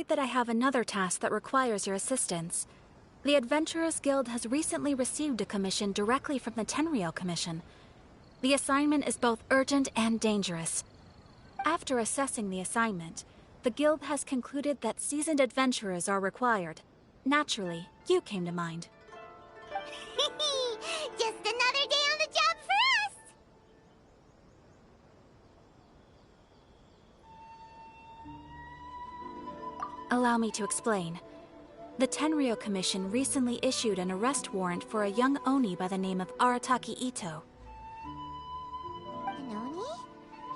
afraid that I have another task that requires your assistance. The Adventurers Guild has recently received a commission directly from the Tenryou Commission. The assignment is both urgent and dangerous. After assessing the assignment, the Guild has concluded that seasoned adventurers are required. Naturally, you came to mind. Just another day on the job for us! Allow me to explain. The Tenryou Commission recently issued an arrest warrant for a young Oni by the name of Arataki Itto. An Oni?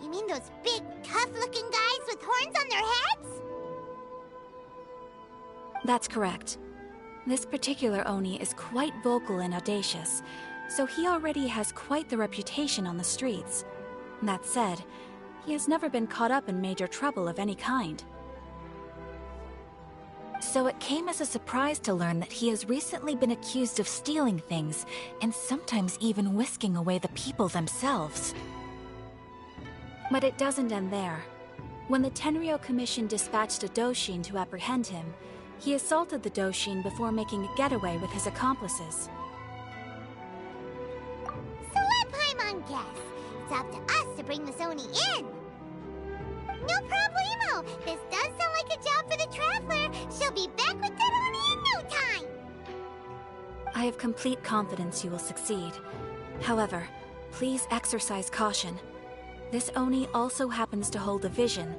You mean those big, tough-looking guys with horns on their heads? That's correct. This particular Oni is quite vocal and audacious, so he already has quite the reputation on the streets. That said, he has never been caught up in major trouble of any kind. So it came as a surprise to learn that he has recently been accused of stealing things, and sometimes even whisking away the people themselves. But it doesn't end there. When the Tenryou Commission dispatched a Doshin to apprehend him, he assaulted the Doshin before making a getaway with his accomplices. So let Paimon guess. It's up to us to bring this Oni in. No problemo! This does sound like a job for the Traveler. She'll be back with that Oni in no time! I have complete confidence you will succeed. However, please exercise caution. This Oni also happens to hold a vision,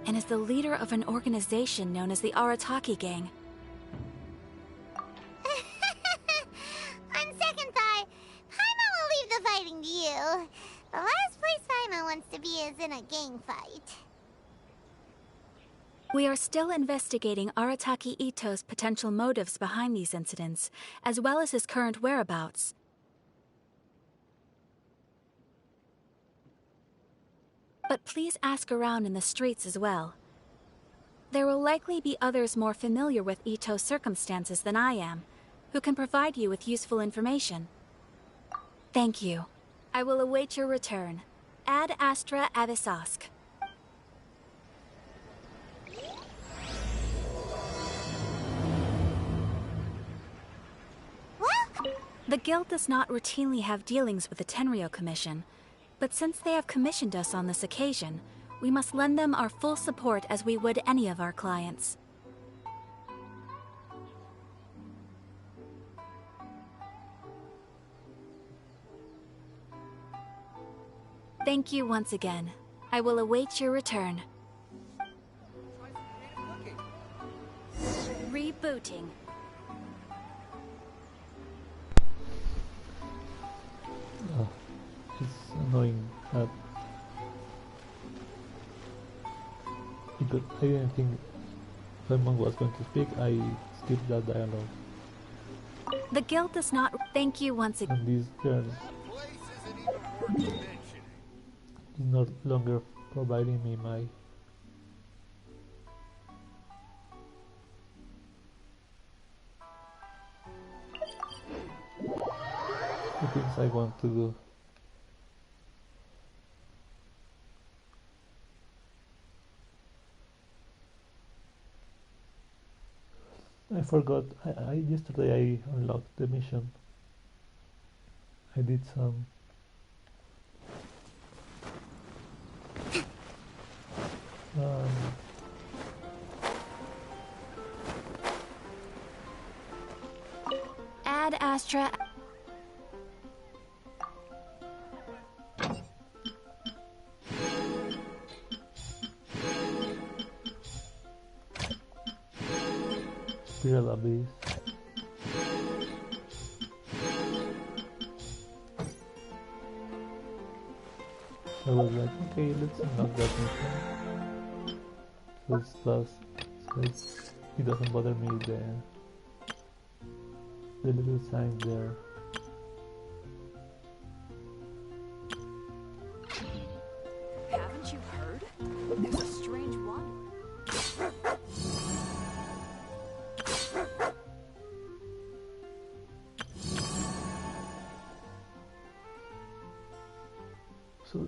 and is the leader of an organization known as the Arataki Gang. On second thought, Paimon will leave the fighting to you. The last place Paimon wants to be is in a gang fight. We are still investigating Arataki Itto's potential motives behind these incidents, as well as his current whereabouts. But please ask around in the streets as well. There will likely be others more familiar with Itto's circumstances than I am, who can provide you with useful information. Thank you. I will await your return. Ad Astra Avisask. The Guild does not routinely have dealings with the Tenryou Commission, but since they have commissioned us on this occasion, we must lend them our full support as we would any of our clients. Thank you once again. I will await your return. Rebooting. It's annoying that because I didn't think someone was going to speak. I skipped that dialogue. The Guild does not thank you once again. And this girl is no longer providing me my the things I want to do. I forgot. Yesterday I unlocked the mission. I did some. Ad Astra. Spiral Abyss. I was like, okay, let's unlock that mission. So it doesn't bother me the little signs there. Haven't you heard? There's a strange one. So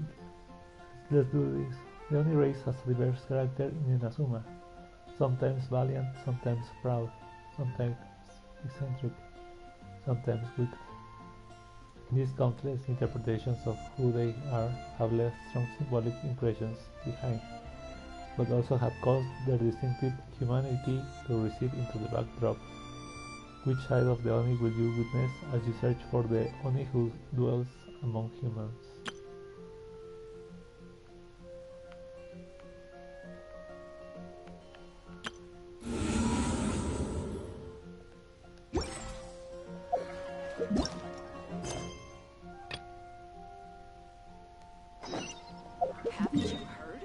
let's do this. The only race has a diverse character in Inazuma. sometimes valiant, sometimes proud, sometimes eccentric, sometimes wicked. These countless interpretations of who they are have left strong symbolic impressions behind, but also have caused their distinctive humanity to recede into the backdrop. Which side of the Oni will you witness as you search for the Oni who dwells among humans? Haven't you heard?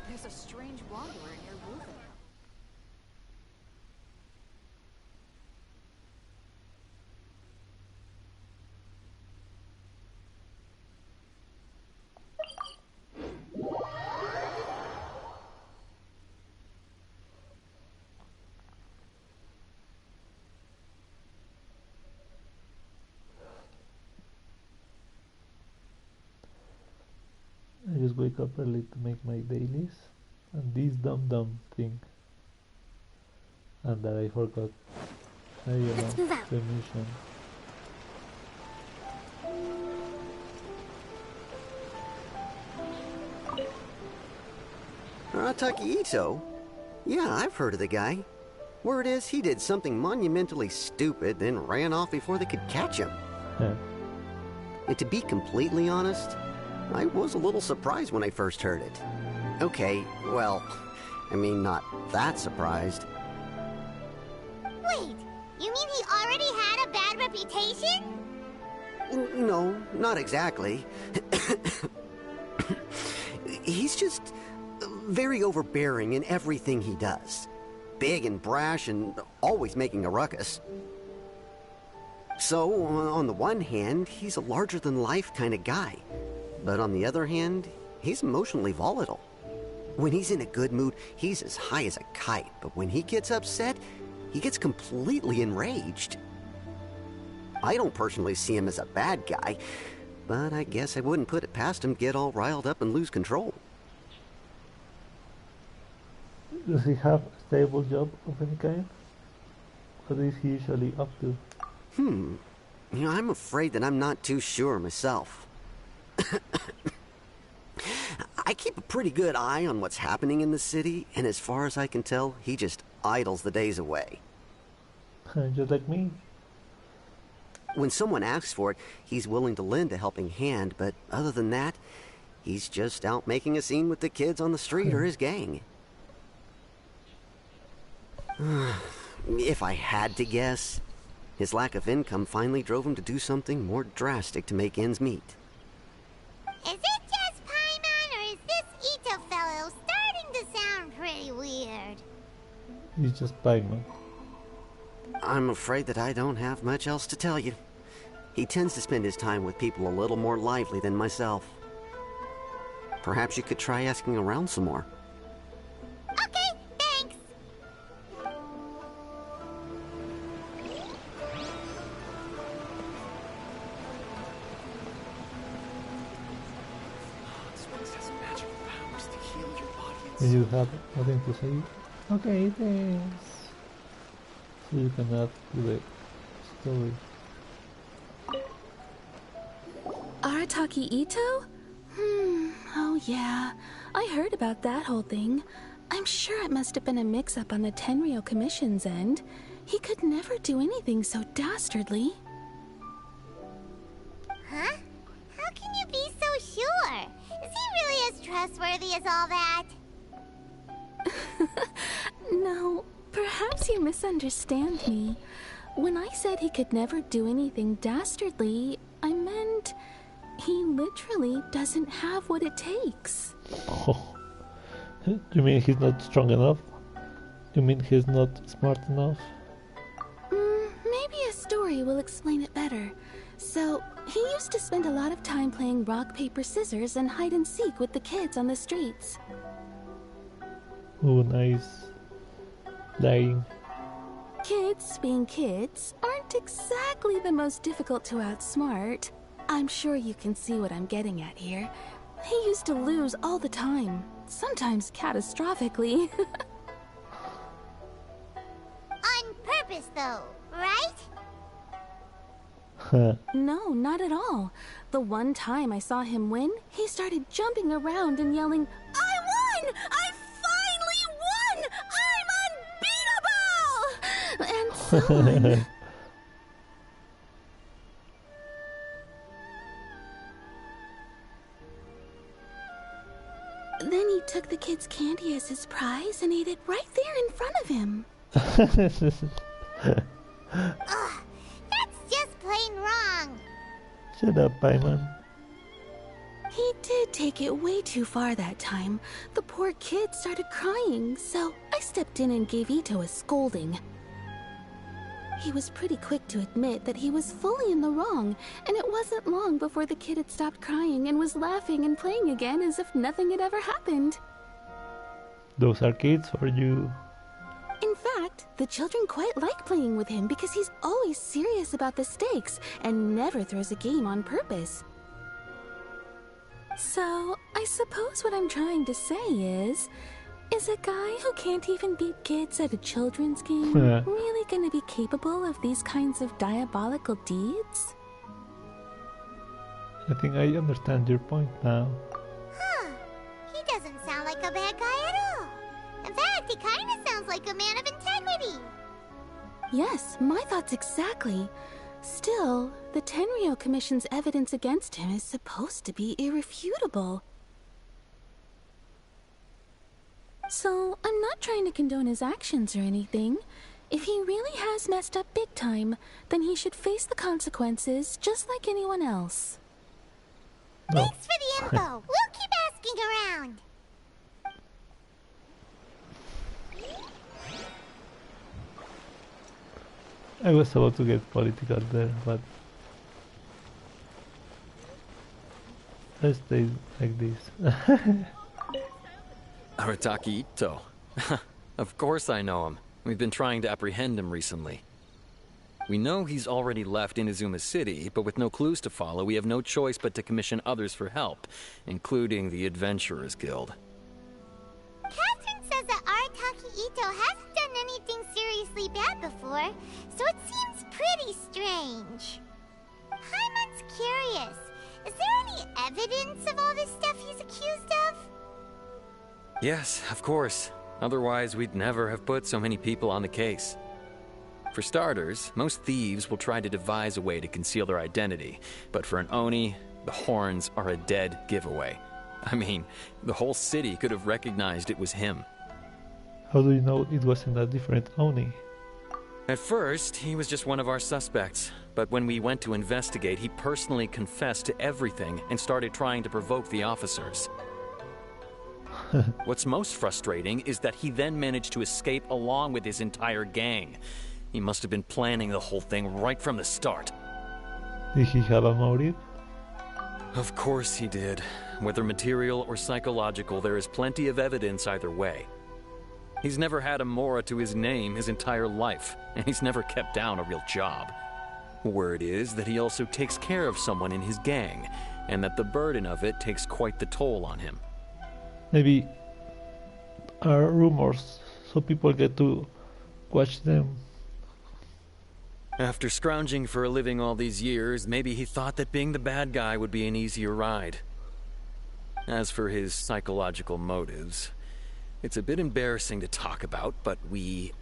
There's a strange wanderer near Wolven. I just wake up early to make my dailies, and this dumb thing, and that I forgot. Let's move out. The mission. Arataki Itto? Yeah, I've heard of the guy. Word is he did something monumentally stupid, then ran off before they could catch him. And to be completely honest, I was a little surprised when I first heard it. Okay, well, I mean, not that surprised. Wait, you mean he already had a bad reputation? No, not exactly. He's just very overbearing in everything he does. Big and brash and always making a ruckus. So, on the one hand, he's a larger-than-life kind of guy. But on the other hand, he's emotionally volatile. When he's in a good mood, he's as high as a kite. But when he gets upset, he gets completely enraged. I don't personally see him as a bad guy, but I guess I wouldn't put it past him to get all riled up and lose control. Does he have a stable job of any kind? What is he usually up to? You know, I'm afraid that I'm not too sure myself. I keep a pretty good eye on what's happening in the city, and as far as I can tell, he just idles the days away. Just like me. When someone asks for it, he's willing to lend a helping hand, but other than that, he's just out making a scene with the kids on the street or his gang. If I had to guess, his lack of income finally drove him to do something more drastic to make ends meet. Is it just Paimon, or is this Itto fellow starting to sound pretty weird? He's just Paimon. I'm afraid that I don't have much else to tell you. He tends to spend his time with people a little more lively than myself. Perhaps you could try asking around some more. Okay, thanks. This place has magical powers to heal your body and And you have nothing to say? Okay, thanks. So you can add to the story. Arataki Itto? Oh yeah. I heard about that whole thing. I'm sure it must have been a mix-up on the Tenryou Commission's end. He could never do anything so dastardly. Huh? How can you be so sure? Is he really as trustworthy as all that? No, perhaps you misunderstand me. When I said he could never do anything dastardly, I meant he literally doesn't have what it takes. Oh. You mean he's not strong enough? You mean he's not smart enough? Maybe a story will explain it better. So, he used to spend a lot of time playing rock, paper, scissors and hide and seek with the kids on the streets. Oh, nice. Lying. Kids, being kids, aren't exactly the most difficult to outsmart. I'm sure you can see what I'm getting at here. He used to lose all the time, sometimes catastrophically. purpose, though, right? No, not at all. The one time I saw him win, he started jumping around and yelling, "I won! I finally won! I'm unbeatable!" And so on. Then he took the kid's candy as his prize and ate it right there in front of him. Ugh, that's just plain wrong. Shut up, Paimon. He did take it way too far that time. The poor kid started crying, so I stepped in and gave Itto a scolding. He was pretty quick to admit that he was fully in the wrong, and it wasn't long before the kid had stopped crying and was laughing and playing again as if nothing had ever happened. Those are kids for you. In fact, the children quite like playing with him because he's always serious about the stakes and never throws a game on purpose. So, I suppose what I'm trying to say is a guy who can't even beat kids at a children's game really gonna be capable of these kinds of diabolical deeds? I think I understand your point now. Huh. He doesn't sound like a bad guy at all. In fact, he kind of sounds like a man of integrity. Yes, my thoughts exactly. Still, the Tenryou Commission's evidence against him is supposed to be irrefutable. So, I'm not trying to condone his actions or anything. If he really has messed up big time, then he should face the consequences just like anyone else. No. Thanks for the info. We'll keep asking around. I was about to get political there, but let's stay like this. Arataki Itto. Of course I know him. We've been trying to apprehend him recently. We know he's already left Inazuma City, but with no clues to follow, we have no choice but to commission others for help, including the Adventurers Guild. Katherine says that Arataki Itto hasn't done anything seriously bad before, so it seems pretty strange. Paimon's curious. Is there any evidence of all this stuff he's accused of? Yes, of course. Otherwise, we'd never have put so many people on the case. For starters, most thieves will try to devise a way to conceal their identity, but for an Oni, the horns are a dead giveaway. I mean, the whole city could have recognized it was him. How do you know it wasn't a different Oni? At first, he was just one of our suspects, but when we went to investigate, he personally confessed to everything and started trying to provoke the officers. What's most frustrating is that he then managed to escape along with his entire gang. He must have been planning the whole thing right from the start. Did he have a motive? Of course he did. Whether material or psychological, there is plenty of evidence either way. He's never had a Mora to his name his entire life, and he's never kept down a real job. Word is that he also takes care of someone in his gang, and that the burden of it takes quite the toll on him. Maybe are rumors so people get to watch them. After scrounging for a living all these years, maybe he thought that being the bad guy would be an easier ride. As for his psychological motives, it's a bit embarrassing to talk about, but we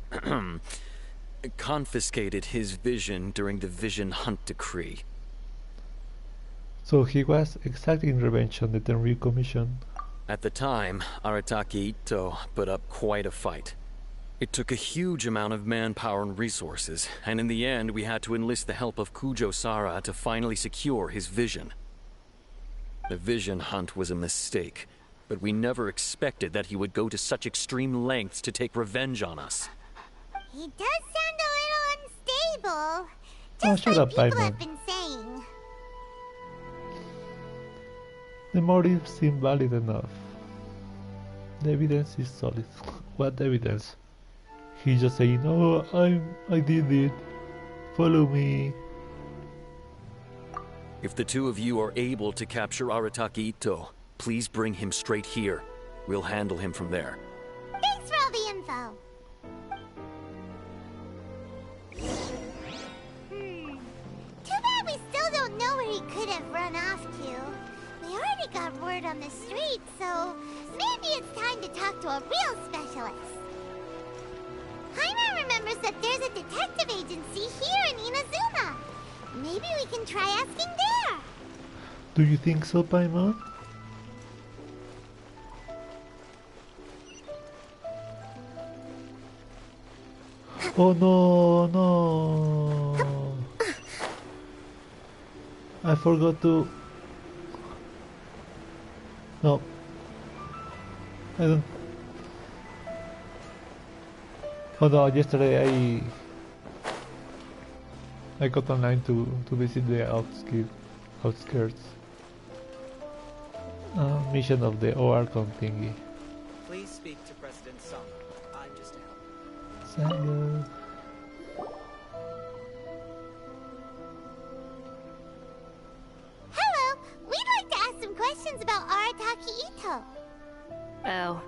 confiscated his vision during the Vision Hunt Decree. So he was exacting revenge on the Tenryou Commission. At the time, Arataki Itto put up quite a fight. It took a huge amount of manpower and resources, and in the end we had to enlist the help of Kujo-Sara to finally secure his vision. The Vision Hunt was a mistake, but we never expected that he would go to such extreme lengths to take revenge on us. He does sound a little unstable. Oh, Just shut like up, people Paimon. have been saying. The motive seemed valid enough. The evidence is solid. What evidence? He's just saying, "Oh, I did it. Follow me." If the two of you are able to capture Arataki Itto, please bring him straight here. We'll handle him from there. Thanks for all the info. got word on the street, so maybe it's time to talk to a real specialist. Paimon remembers that there's a detective agency here in Inazuma. Maybe we can try asking there. Do you think so, Paimon? Oh no, no! I forgot to... No. I don't... Oh no, yesterday I got online to visit the outskirts mission of the ORCON thingy. Please speak to President Sama. I'm just a helper. Saga. Hello, we'd like to ask some questions about Arataki Itto. Oh,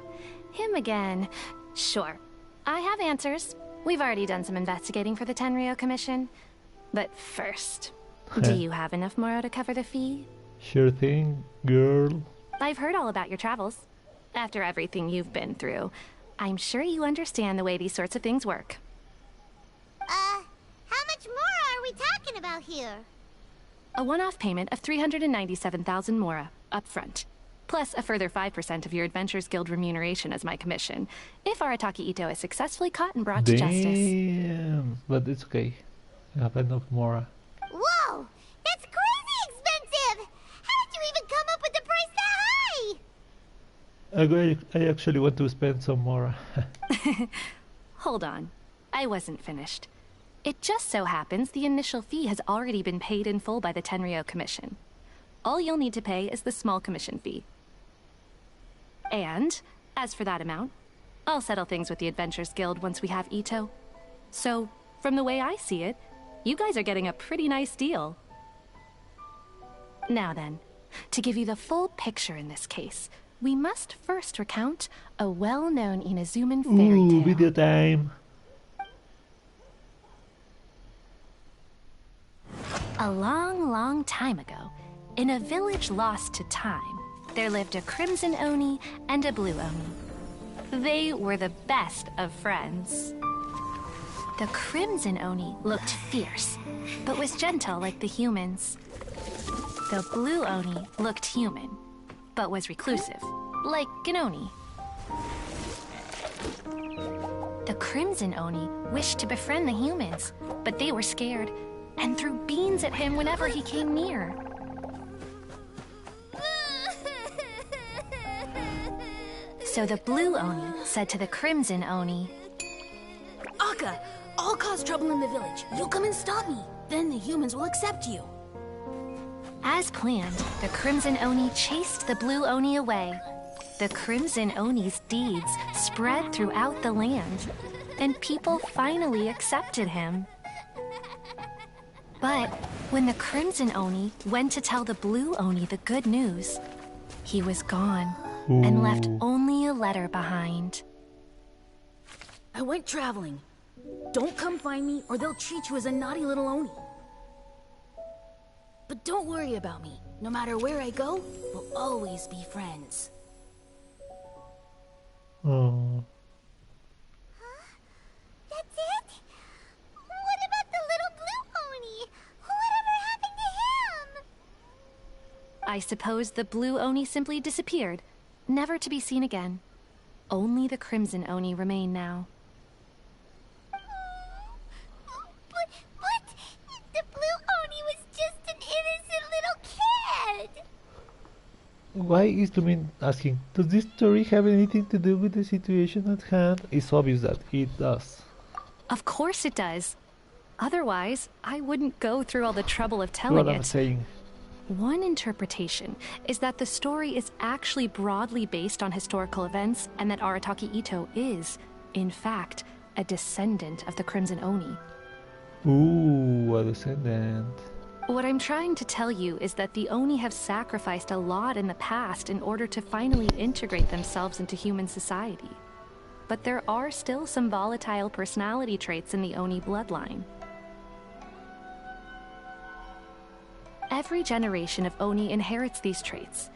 him again. Sure. I have answers. We've already done some investigating for the Tenryou Commission. But first, do you have enough Moro to cover the fee? Sure thing, girl. I've heard all about your travels. After everything you've been through, I'm sure you understand the way these sorts of things work. How much more are we talking about here? A one-off payment of 397,000 Mora, up front. Plus a further 5% of your Adventurers Guild remuneration as my commission, if Arataki Itto is successfully caught and brought to justice. Damn, but it's okay. I have enough Mora. Whoa! That's crazy expensive! How did you even come up with the price that high? I actually want to spend some Mora. Hold on. I wasn't finished. It just so happens the initial fee has already been paid in full by the Tenryou Commission. All you'll need to pay is the small commission fee. And, as for that amount, I'll settle things with the Adventurers Guild once we have Itto. So, from the way I see it, you guys are getting a pretty nice deal. Now then, to give you the full picture in this case, we must first recount a well-known Inazuman fairy Ooh, tale. video time. A long, long time ago, in a village lost to time, there lived a Crimson Oni and a Blue Oni. They were the best of friends. The Crimson Oni looked fierce, but was gentle like the humans. The Blue Oni looked human, but was reclusive, like an Oni. The Crimson Oni wished to befriend the humans, but they were scared and threw beans at him whenever he came near. So the Blue Oni said to the Crimson Oni, Akka, I'll cause trouble in the village. You come and stop me. Then the humans will accept you. As planned, the Crimson Oni chased the Blue Oni away. The Crimson Oni's deeds spread throughout the land, and people finally accepted him. But when the Crimson Oni went to tell the Blue Oni the good news, he was gone and left only a letter behind. I went traveling. Don't come find me or they'll treat you as a naughty little Oni. But don't worry about me. No matter where I go, we'll always be friends. Oh. That's it? What about the little Blue Oni? Whatever happened to him? I suppose the Blue Oni simply disappeared, never to be seen again. Only the Crimson Oni remain now. But the Blue Oni was just an innocent little kid. Why is Lumin asking, does this story have anything to do with the situation at hand? It's obvious that it does. Of course it does. Otherwise, I wouldn't go through all the trouble of What telling I'm it. saying. One interpretation is that the story is actually broadly based on historical events and that Arataki Itto is, in fact, a descendant of the Crimson Oni. Ooh, a descendant. What I'm trying to tell you is that the Oni have sacrificed a lot in the past in order to finally integrate themselves into human society. But there are still some volatile personality traits in the Oni bloodline. Every generation of Oni inherits these traits.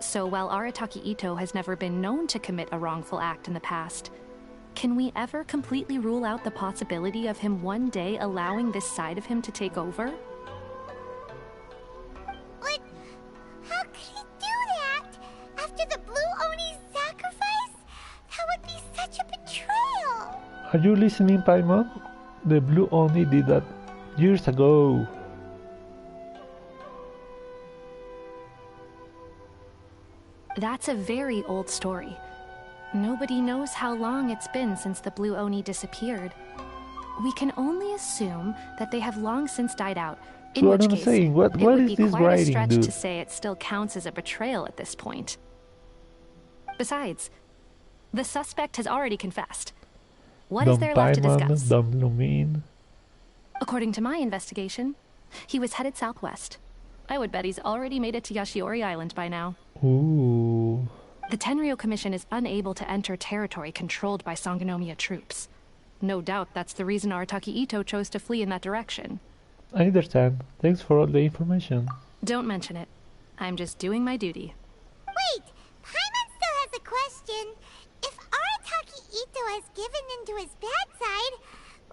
So while Arataki Itto has never been known to commit a wrongful act in the past, can we ever completely rule out the possibility of him one day allowing this side of him to take over? But how could he do that? After the Blue Oni's sacrifice? That would be such a betrayal! Are you listening, Paimon? The Blue Oni did that years ago. That's a very old story. Nobody knows how long it's been since the Blue Oni disappeared. We can only assume that they have long since died out, in What which I'm case saying, what it would is be this quite a writing, stretch dude? to say it still counts as a betrayal at this point. Besides, the suspect has already confessed. What is there left to discuss? Don Lumin. According to my investigation, he was headed southwest. I would bet he's already made it to Yashiori Island by now. Ooh. The Tenryou Commission is unable to enter territory controlled by Sangonomiya troops. No doubt that's the reason Arataki Itto chose to flee in that direction. I understand. Thanks for all the information. Don't mention it. I'm just doing my duty. Wait! Paimon still has a question. If Arataki Itto has given in to his bad side,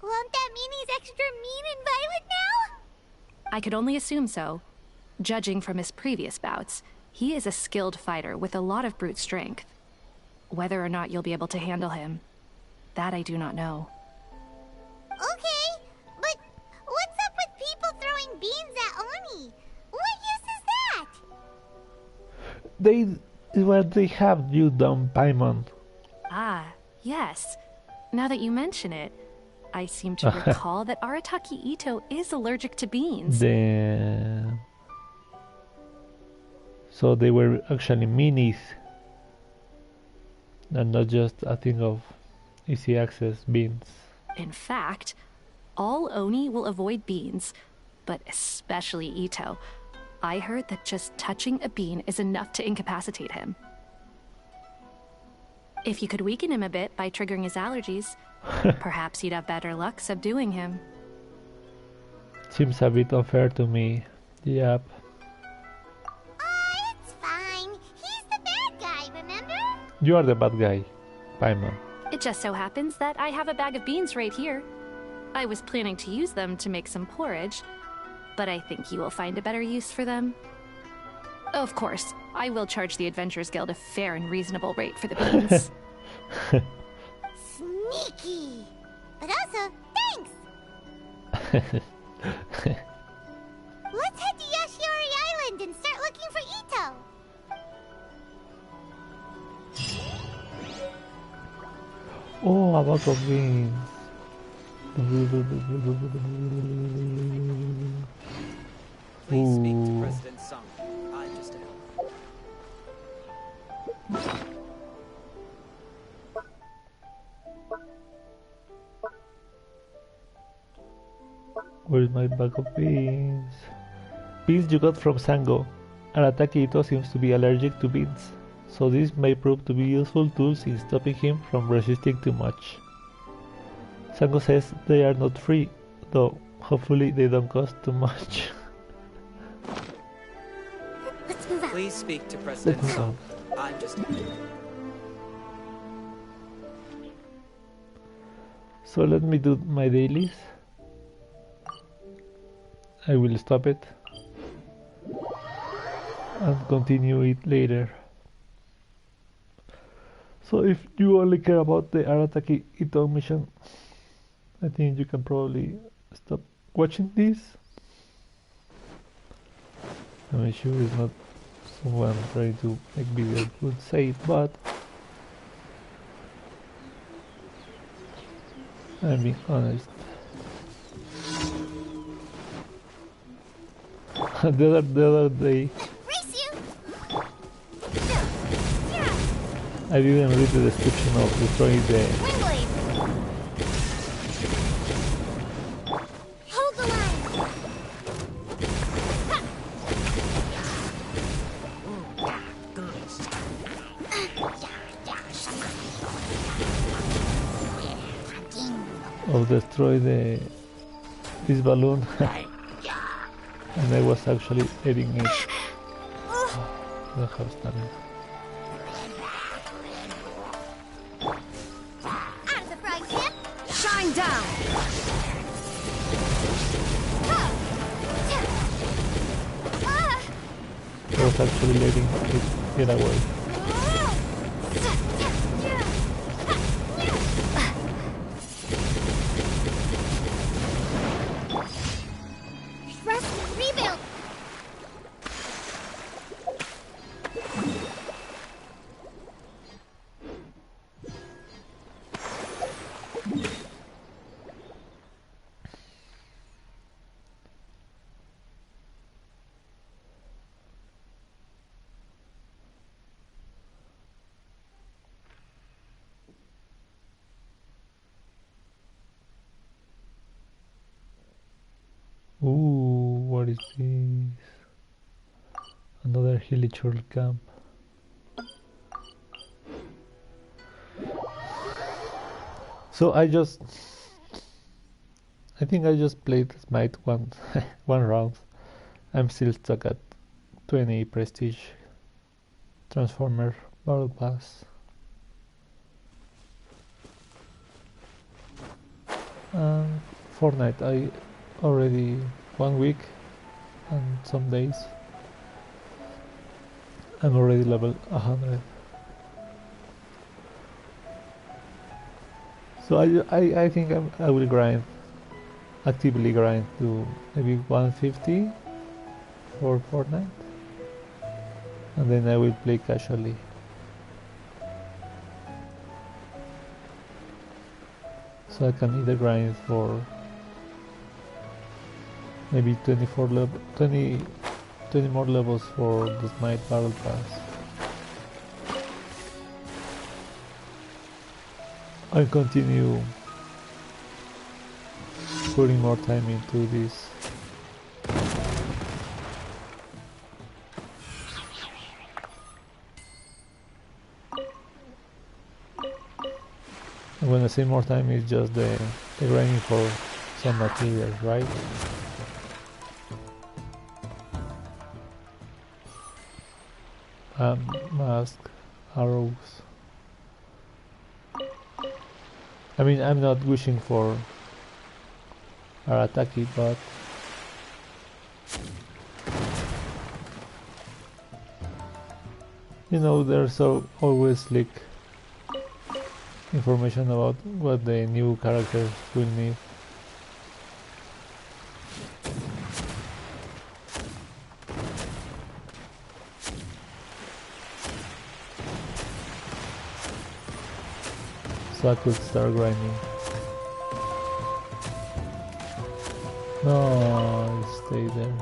won't that mean he's extra mean and violent now? I could only assume so. Judging from his previous bouts, he is a skilled fighter with a lot of brute strength. Whether or not you'll be able to handle him, that I do not know. Okay, but what's up with people throwing beans at Oni? What use is that? What they have you done, Paimon. Ah, yes. Now that you mention it, I seem to recall that Arataki Itto is allergic to beans. Damn. So they were actually minis, and not just a thing of easy access beans. In fact, all Oni will avoid beans, but especially Itto. I heard that just touching a bean is enough to incapacitate him. If you could weaken him a bit by triggering his allergies, perhaps you'd have better luck subduing him. Seems a bit unfair to me. Yep. It's fine. He's the bad guy, remember? You are the bad guy, Paimon. It just so happens that I have a bag of beans right here. I was planning to use them to make some porridge, but I think you will find a better use for them. Of course, I will charge the Adventurers Guild a fair and reasonable rate for the beans. Sneaky! But also, thanks! Let's head to Yashiori Island and start looking for Itto! Oh, a bag of beans. Please speak to President Sung. I'm just a Where's my bag of beans? Beans you got from Sango. Arataki Itto seems to be allergic to beans, so this may prove to be useful tools in stopping him from resisting too much. Sango says they are not free, though hopefully they don't cost too much. Let's move out. Please speak to President Let's Sung. I'm just So let me do my dailies. I will stop it and continue it later. So if you only care about the Arataki Itto mission, I think you can probably stop watching this. I'm sure it's not someone trying to make videos would say it, but I'm being honest. the other day Race you! I didn't read the description of destroying the Windblade! Hold the line! destroy this balloon and I was actually eating it. don't have stamina. Out of the frying pan! Shine down! I was actually letting it get away. Rest, rebuild! Ooh, what is this? Another hilly turtle camp. So I think I just played Smite one one round. I'm still stuck at 20 prestige Transformer Battle Pass. Fortnite, I already 1 week and some days. I'm already level 100. So I think I will grind, actively grind to maybe 150 for Fortnite, and then I will play casually. So I can either grind for maybe 20 more levels for the Smite Battle Pass. I continue putting more time into this. And when I say more time, it's just the grinding for some materials, right? Mask, arrows. I mean, I'm not wishing for Arataki, but you know, there's always leak information about what the new characters will need. So I could start grinding. No, stay there.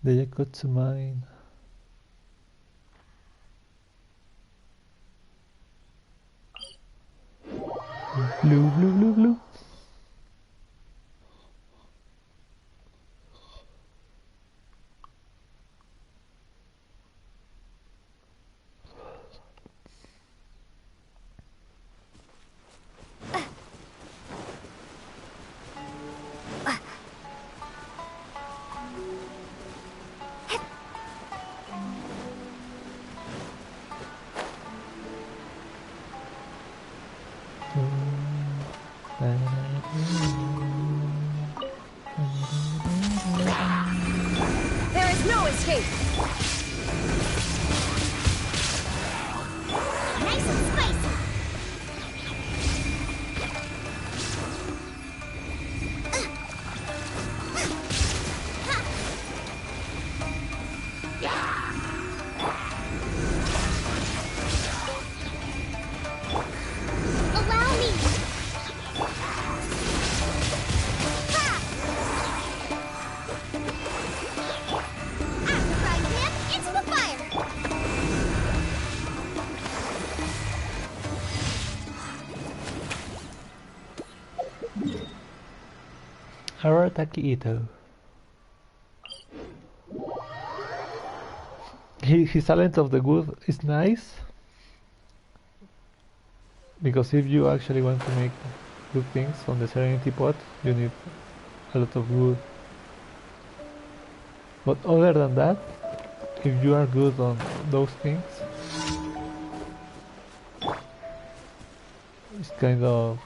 The Yakutsu mine. Blue, blue, blue, blue. There is no escape! Nice and spicy! Arataki Itto. His talent of the good is nice, because if you actually want to make good things on the Serenity Pot, you need a lot of wood. But other than that, if you are good on those things, it's kind of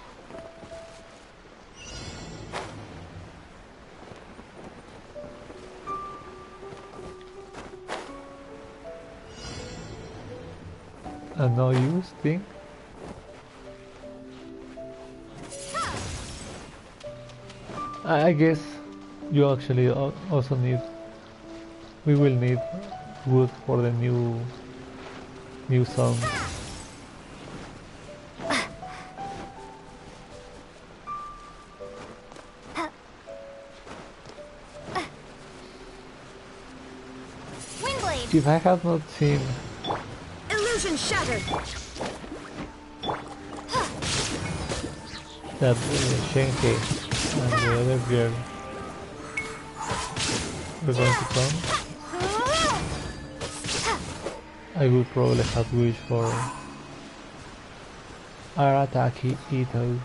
a no use thing. I guess you actually also need, we will need wood for the new song. Windblade! If I have not seen Illusion shattered! that Shenke and the other girl were going to come, I would probably have wished for Arataki Itto.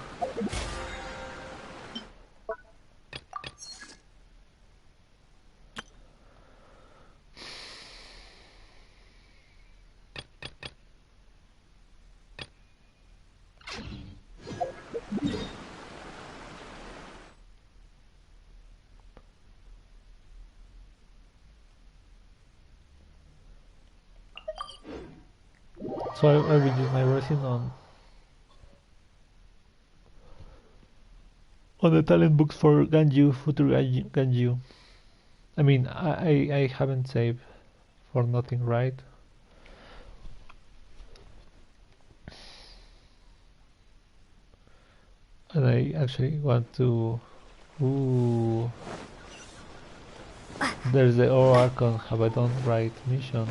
So I will use my resin on the talent books for Ganju, Future Ganju. I mean, I haven't saved for nothing, right? And I actually want to... Ooh... There's the Archon Have I Done Right mission.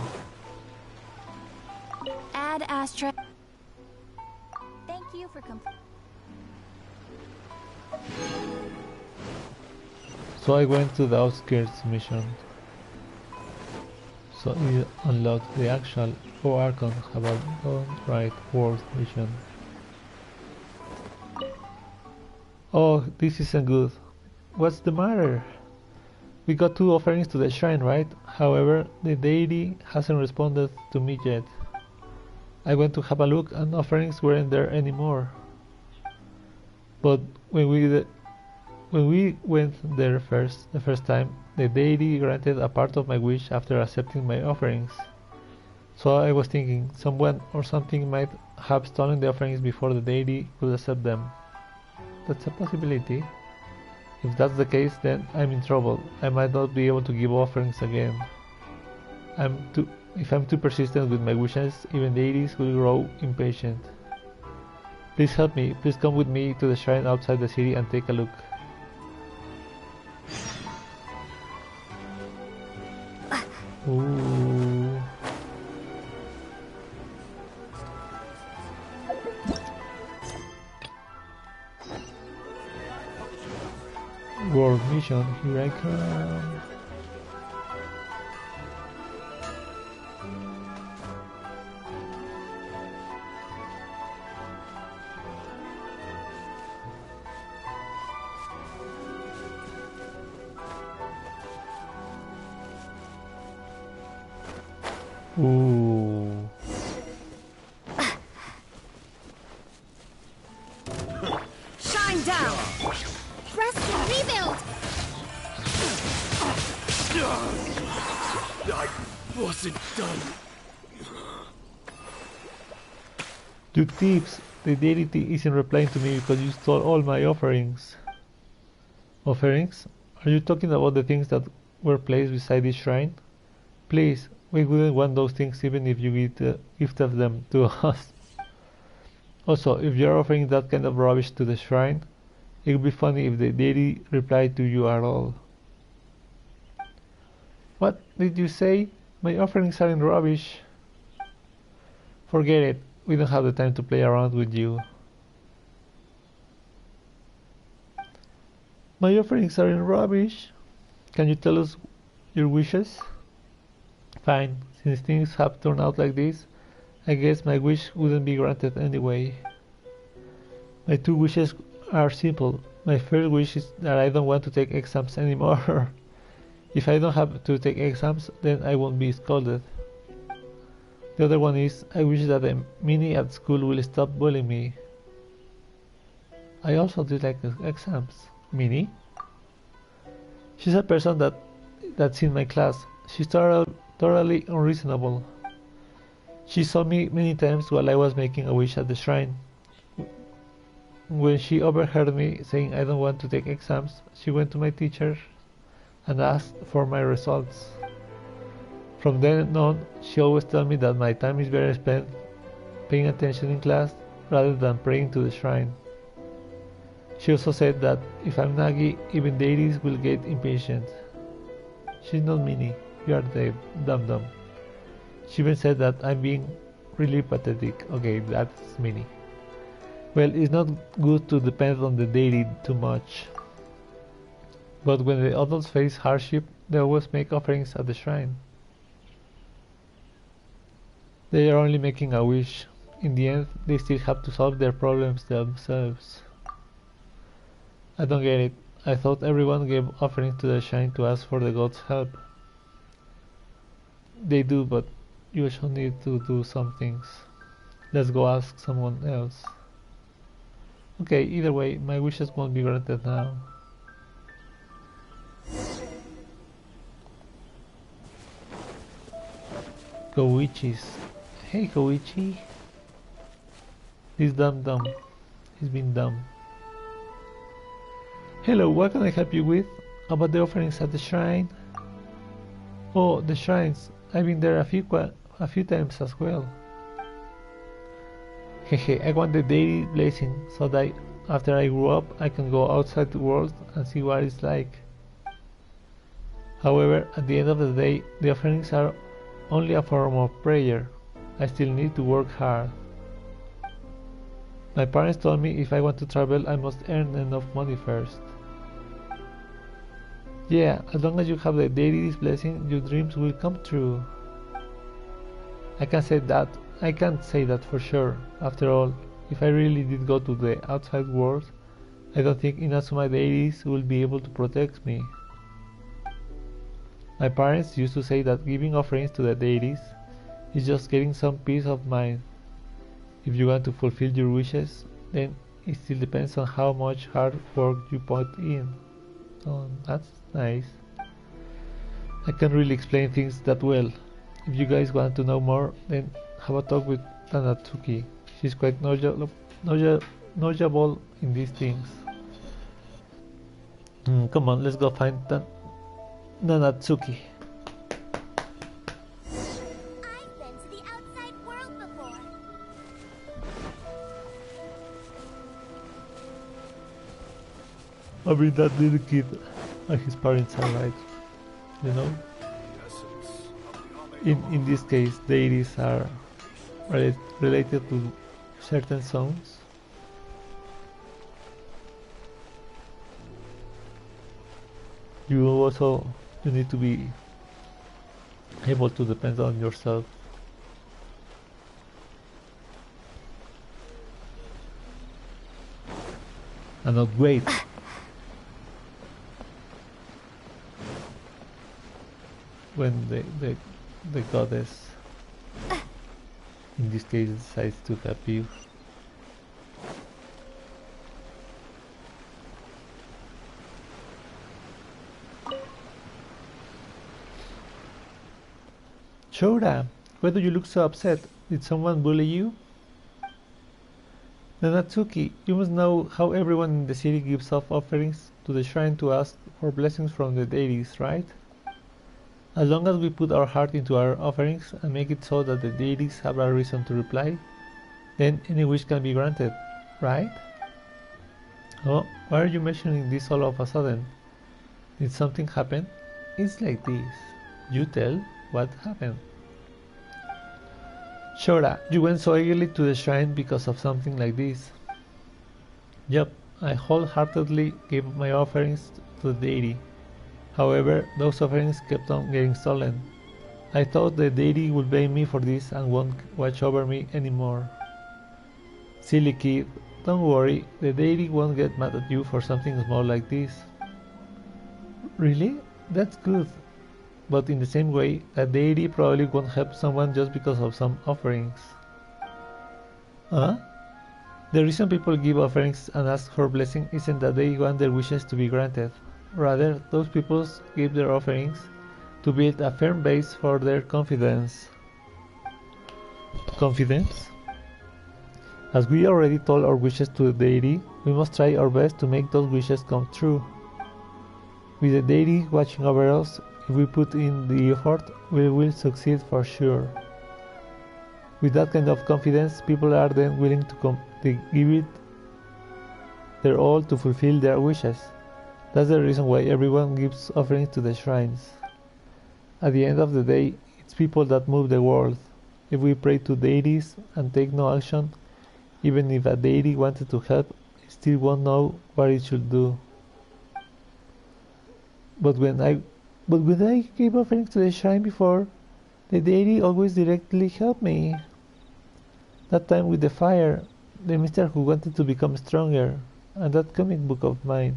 Add Astra. Thank you for So I went to the Outskirts mission. So it unlocked the actual Archon Have I Done Right World mission. Oh, this isn't good. What's the matter? We got 2 offerings to the shrine, right? However, the deity hasn't responded to me yet. I went to have a look and offerings weren't there anymore. But when we went there the first time, the deity granted a part of my wish after accepting my offerings. So I was thinking, someone or something might have stolen the offerings before the deity could accept them. That's a possibility. If that's the case, then I'm in trouble. I might not be able to give offerings again. If I'm too persistent with my wishes, even deities will grow impatient. Please help me. Please come with me to the shrine outside the city and take a look. Ooh. World mission, here I come. Ooh. Shine down! Rest and rebuild! I wasn't done. You thieves! The deity isn't replying to me because you stole all my offerings. Offerings? Are you talking about the things that were placed beside this shrine? Please, we wouldn't want those things even if you gifted them to us. Also, if you're offering that kind of rubbish to the shrine, it would be funny if the deity replied to you at all. What did you say? My offerings aren't rubbish. Forget it. We don't have the time to play around with you. My offerings are in rubbish. Can you tell us your wishes? Fine, since things have turned out like this, I guess my wish wouldn't be granted anyway. My two wishes are simple. My first wish is that I don't want to take exams anymore. If I don't have to take exams, then I won't be scolded. The other one is, I wish that the Minnie at school will stop bullying me. I also dislike exams. Minnie? She's a person that's in my class. She's totally unreasonable. She saw me many times while I was making a wish at the shrine. When she overheard me saying I don't want to take exams, she went to my teacher and asked for my results. From then on, she always tells me that my time is better spent paying attention in class rather than praying to the shrine. She also said that if I'm naggy, even deities will get impatient. She's not Minnie, you are the dum-dum. She even said that I'm being really pathetic. Okay, that's Minnie. Well, it's not good to depend on the deity too much. But when the adults face hardship, they always make offerings at the shrine. They are only making a wish. In the end, they still have to solve their problems themselves. I don't get it. I thought everyone gave offerings to the shrine to ask for the gods' help. They do, but you also need to do some things. Let's go ask someone else. Okay, either way, my wishes won't be granted now. Koichi's. Hey Koichi. This dumb. He's been dumb. Hello, what can I help you with? About the offerings at the shrine? Oh, the shrines. I've been there a few times as well. Hehe, I want the daily blessing so that after I grow up I can go outside the world and see what it's like. However, at the end of the day, the offerings are only a form of prayer. I still need to work hard. My parents told me if I want to travel I must earn enough money first. Yeah, as long as you have the deity's blessing, your dreams will come true. I can't say that for sure. After all, if I really did go to the outside world, I don't think Inazuma deities will be able to protect me. My parents used to say that giving offerings to the deities is just getting some peace of mind. If you want to fulfill your wishes, then it still depends on how much hard work you put in. Oh, that's nice. I can't really explain things that well. If you guys want to know more, then have a talk with Nanatsuki. She's quite knowledgeable in these things. Come on, let's go find Nanatsuki. I've been to the outside world before. I mean, that little kid and his parents are right, you know? In this case, deities are related to certain zones. You need to be able to depend on yourself. And not wait. When the goddess, in this case, decides to help you. Shora, why do you look so upset? Did someone bully you? Nanatsuki, you must know how everyone in the city gives off offerings to the shrine to ask for blessings from the deities, right? As long as we put our heart into our offerings and make it so that the deities have a reason to reply, then any wish can be granted, right? Oh, why are you mentioning this all of a sudden? Did something happen? It's like this. You tell what happened. Shora, you went so eagerly to the shrine because of something like this. Yup, I wholeheartedly gave my offerings to the deity. However, those offerings kept on getting stolen. I thought the deity would blame me for this and won't watch over me anymore. Silly kid, don't worry, the deity won't get mad at you for something small like this. Really? That's good. But in the same way, a deity probably won't help someone just because of some offerings. Huh? The reason people give offerings and ask for blessing isn't that they want their wishes to be granted. Rather, those people give their offerings to build a firm base for their confidence. Confidence? As we already told our wishes to the deity, we must try our best to make those wishes come true. With the deity watching over us, if we put in the effort, we will succeed for sure. With that kind of confidence, people are then willing to give it their all to fulfill their wishes. That's the reason why everyone gives offerings to the shrines. At the end of the day, it's people that move the world. If we pray to deities and take no action, even if a deity wanted to help, it still won't know what it should do. But when I gave offerings to the shrine before, the deity always directly helped me. That time with the fire, the mister who wanted to become stronger, and that comic book of mine.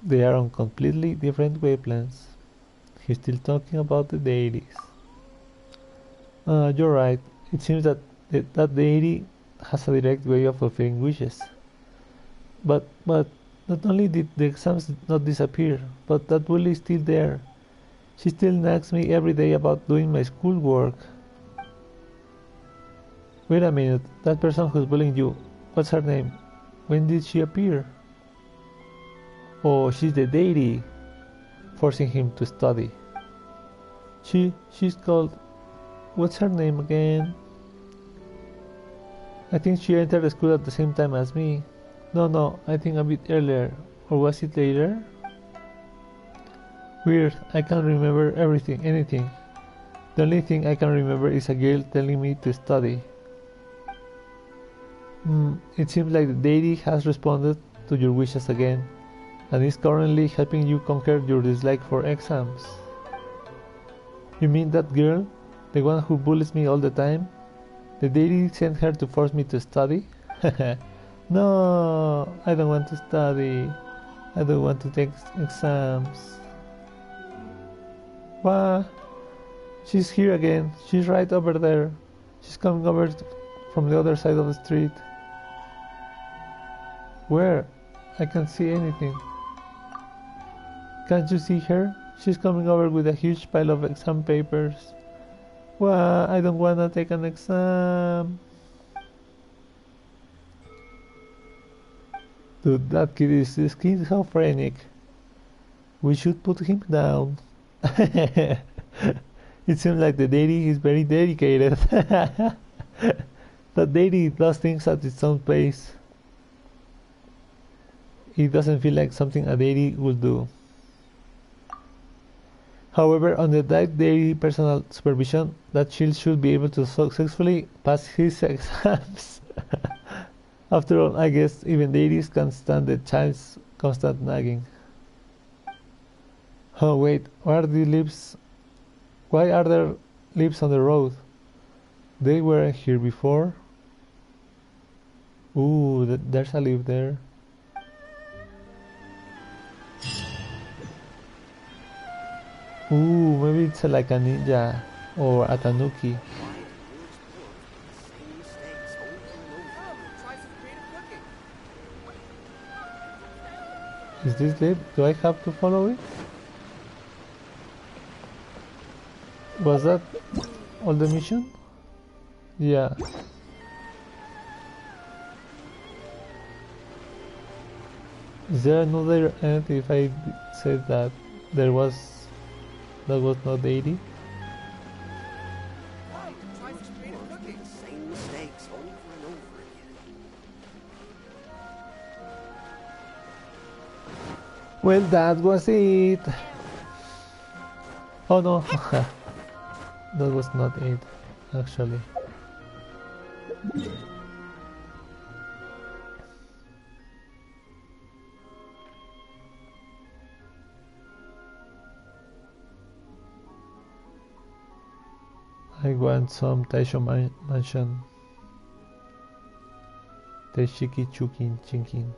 They are on completely different wavelengths. He's still talking about the deities. You're right. It seems that that deity has a direct way of fulfilling wishes. But not only did the exams not disappear, but that bully is still there. She still nags me every day about doing my schoolwork. Wait a minute, that person who's bullying you, what's her name? When did she appear? Oh, she's the deity, forcing him to study. She's called... What's her name again? I think she entered the school at the same time as me. No, I think a bit earlier. Or was it later? Weird, I can't remember anything. The only thing I can remember is a girl telling me to study. It seems like the deity has responded to your wishes again, and is currently helping you conquer your dislike for exams. You mean that girl? The one who bullies me all the time? The deity sent her to force me to study? No, I don't want to study. I don't want to take exams. What? She's here again. She's right over there. She's coming over from the other side of the street. Where? I can't see anything. Can't you see her? She's coming over with a huge pile of exam papers. Well, I don't wanna take an exam. Dude, that kid is schizophrenic. We should put him down. It seems like the deity is very dedicated. The deity does things at its own pace. It doesn't feel like something a deity would do. However, under that deity personal supervision, that child should be able to successfully pass his exams. After all, I guess even deities can't stand the child's constant nagging. Oh wait, why are there leaves on the road? They weren't here before. Ooh, there's a leaf there. Ooh, maybe it's like a ninja or a tanuki. Is this leaf? Do I have to follow it? Was that all the mission? Yeah. Is there another end if I said that that was not 80? Well, that was it. Oh no, that was not it, actually. I want some Taisho Mansion. Taishiki Chukin Chinkin.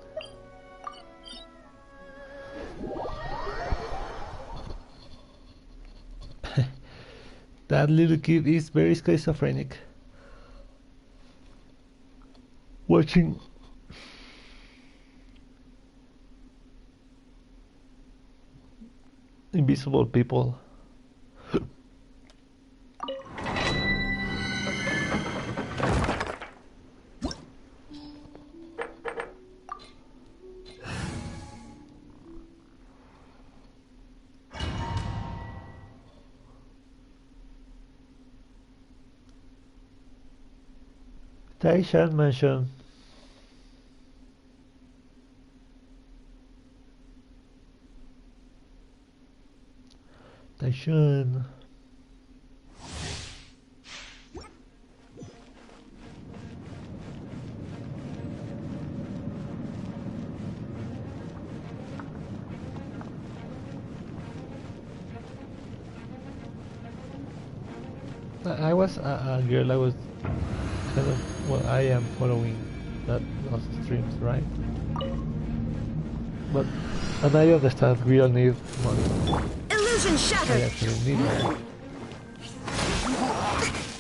That little kid is very schizophrenic. Watching invisible people. Taishan Mansion. Taishan. I was a girl. I was kind of, well, I am following those streams, right? But and I understand we all need money. Illusion I shattered. actually need money.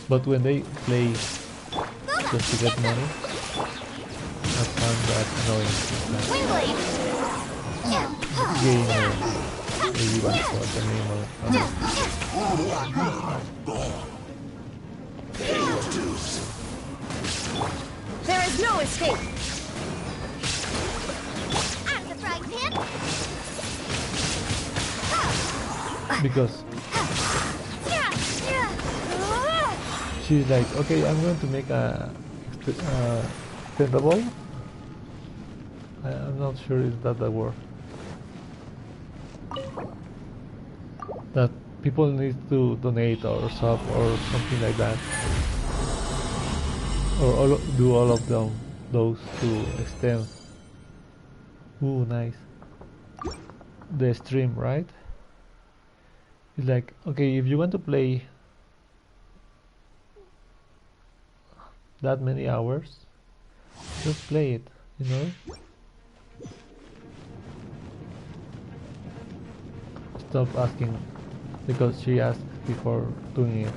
But when they play just to get money, I find that annoying. Windblade! Gamer, maybe for the name There is no escape. I'm the frying pan! because she's like, okay, I'm going to make a extendable. I'm not sure is that the word. That people need to donate or sub or something like that, or do all of them those to extend. Ooh, nice. The stream, right? It's like, okay, if you want to play that many hours, just play it, you know? Stop asking, because she asked before doing it.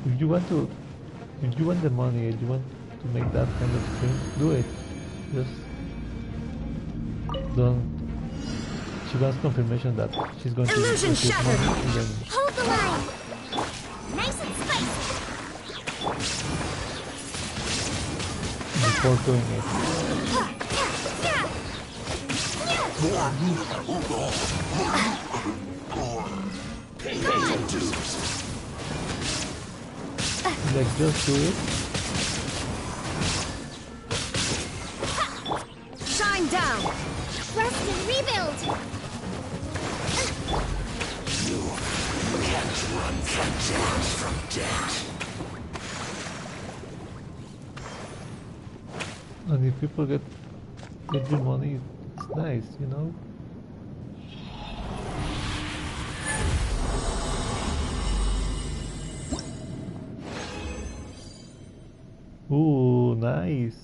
If you want the money, if you want to make that kind of stream, do it. Just don't. She wants confirmation that she's going to receive money, and then Hold the line. Nice and spicy. before doing it. Like, just do it. Shine down. Rest and rebuild. You can't run from death. And if people get your money, it's nice, you know? Ooh, nice.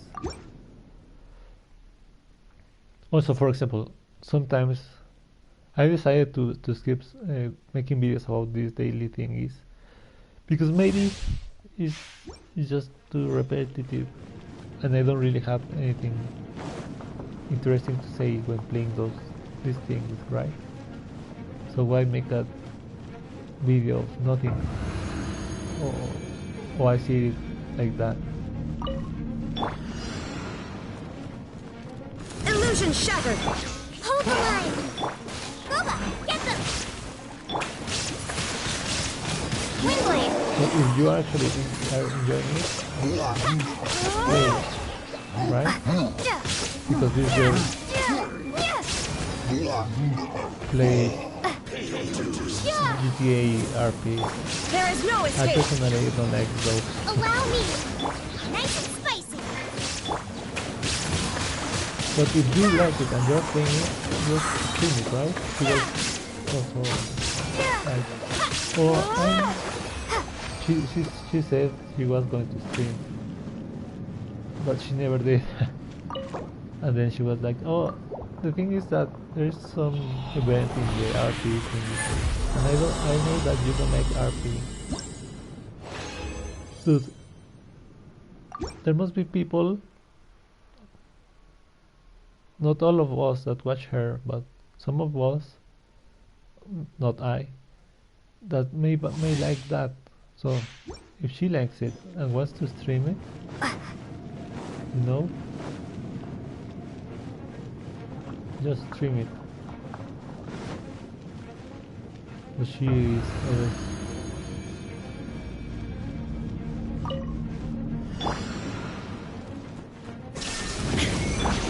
Also, for example, sometimes I decided to skip making videos about this daily thingies because maybe it's just too repetitive and I don't really have anything interesting to say when playing these things, right? So why make a video of nothing? Or I see it like that. Illusion shattered. Hold the line. Boba, get them. Windblade. But if you actually are enjoying it, play it, right? Because this girl play GTA RP. There is no I escape. personally don't like those. Allow me. Nice and spicy. But if you like it and you're playing it, just stream it, right? Because also like, or She said she was going to stream, but she never did. And then she was like, "Oh, the thing is that there's some event in the RP thing, and I know that you don't like RP. Dude, there must be people, not all of us that watch her, but some of us, not I, that may like that. So if she likes it and wants to stream it, you know, just stream it." But she is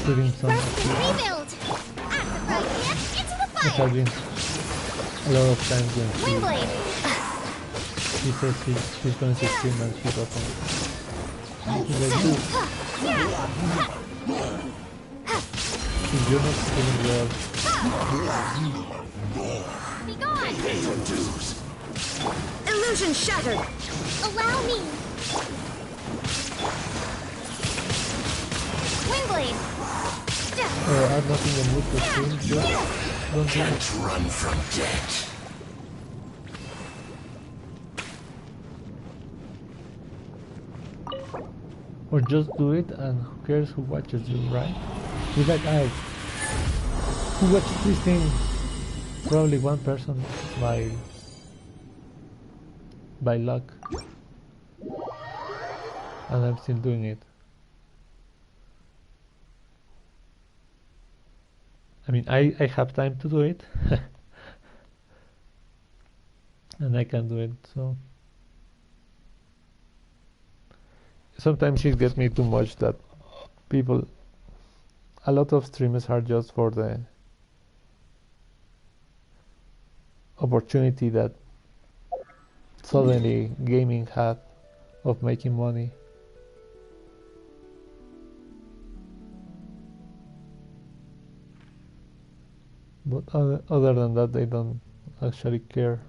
putting some Rebuild! It has been a lot of times when she says she's going to stream and she doesn't. She's like, "Dude, if you're not feeling well..." Be gone! Illusion shattered! Allow me! Windblade! I'm not in the mood to stream, just don't do it. Can't run from death. Or just do it, and who cares who watches you, right? It's like who watches this thing? Probably one person by luck, and I'm still doing it. I mean, I have time to do it, and I can do it. So sometimes it gets me too much that a lot of streamers are just for the opportunity that suddenly gaming had of making money. But other than that, they don't actually care.